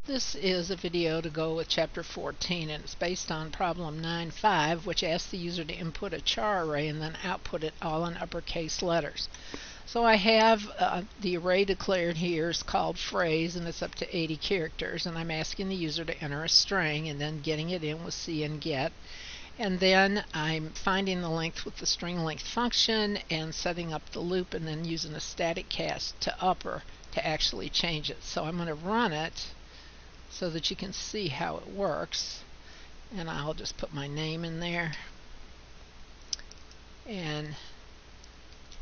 This is a video to go with Chapter 14, and it's based on Problem 9.5, which asks the user to input a char array and then output it all in uppercase letters. So I have the array declared here is called phrase, and it's up to 80 characters, and I'm asking the user to enter a string and then getting it in with cnget. And then I'm finding the length with the string length function and setting up the loop and then using a static cast to upper to actually change it. So I'm going to run it so that you can see how it works, and I'll just put my name in there and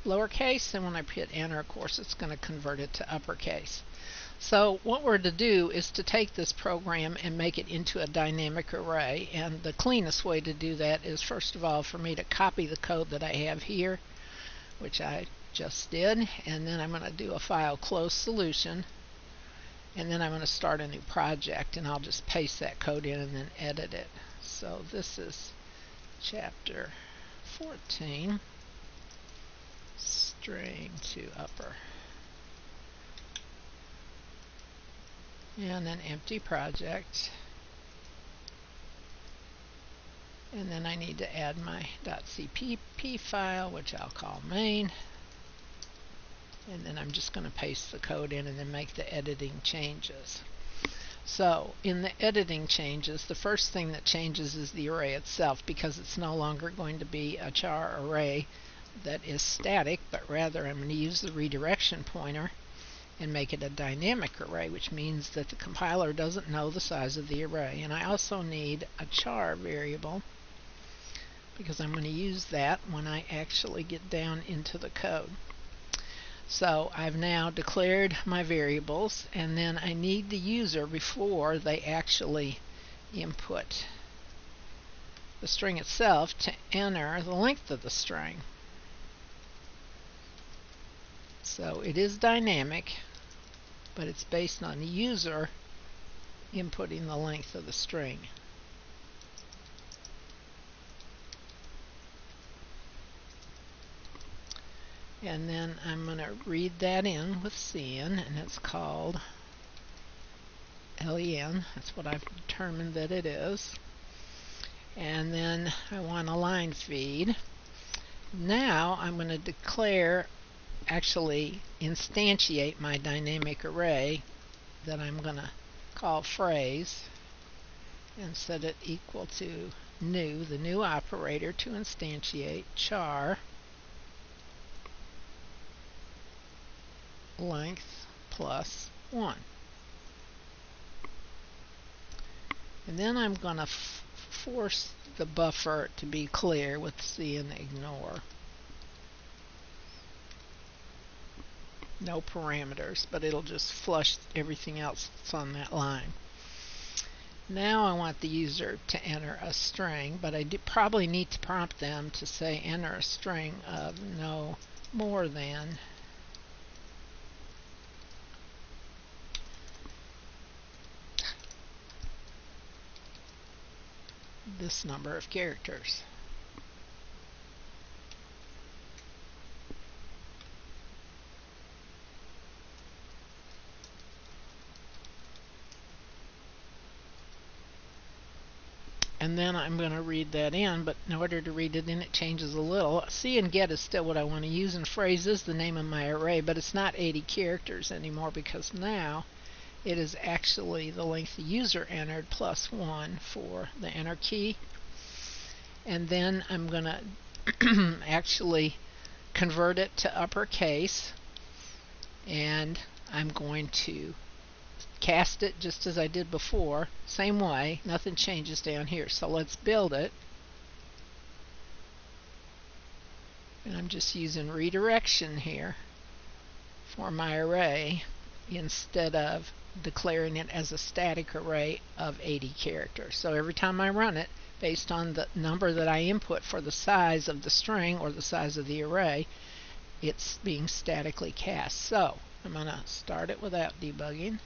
lowercase, and when I hit enter, of course, it's going to convert it to uppercase. So what we're to do is to take this program and make it into a dynamic array, and the cleanest way to do that is, first of all, for me to copy the code that I have here, which I just did, and then I'm going to do a file close solution, and then I'm going to start a new project, and I'll just paste that code in and then edit it. So this is chapter 14, string to upper, and then empty project, and then I need to add my .cpp file, which I'll call main, and then I'm just going to paste the code in and then make the editing changes. So in the editing changes, the first thing that changes is the array itself, because it's no longer going to be a char array that is static, but rather I'm going to use the redirection pointer and make it a dynamic array, which means that the compiler doesn't know the size of the array. And I also need a char variable, because I'm going to use that when I actually get down into the code. So I've now declared my variables, and then I need the user, before they actually input the string itself, to enter the length of the string. So it is dynamic, but it's based on the user inputting the length of the string. And then I'm going to read that in with cin, and it's called len. That's what I've determined that it is. And then I want a line feed. Now I'm going to declare, actually instantiate my dynamic array that I'm going to call phrase, and set it equal to new, the new operator to instantiate, char length plus 1. And then I'm going to force the buffer to be clear with cin ignore. No parameters, but it'll just flush everything else that's on that line. Now I want the user to enter a string, but I probably need to prompt them to say enter a string of no more than this number of characters. And then I'm going to read that in, but in order to read it in, it changes a little. cnget is still what I want to use, and phrase is the name of my array, but it's not 80 characters anymore, because now it is actually the length the user entered plus 1 for the enter key. And then I'm going to actually convert it to uppercase, and I'm going to cast it just as I did before, same way, nothing changes down here. So let's build it, and I'm just using redirection here for my array instead of declaring it as a static array of 80 characters. So every time I run it, based on the number that I input for the size of the string or the size of the array, it's being statically cast. So I'm going to start it without debugging,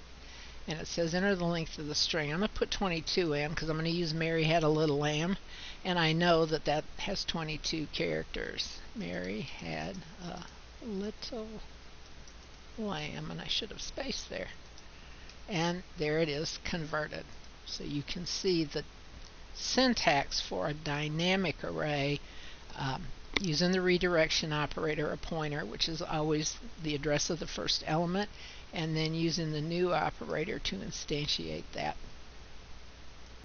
and it says enter the length of the string. I'm going to put 22 in because I'm going to use Mary had a little lamb, and I know that that has 22 characters. Mary had a little lamb, and I should have spaced there. and there it is converted. So you can see the syntax for a dynamic array using the redirection operator, a pointer, which is always the address of the first element, and then using the new operator to instantiate that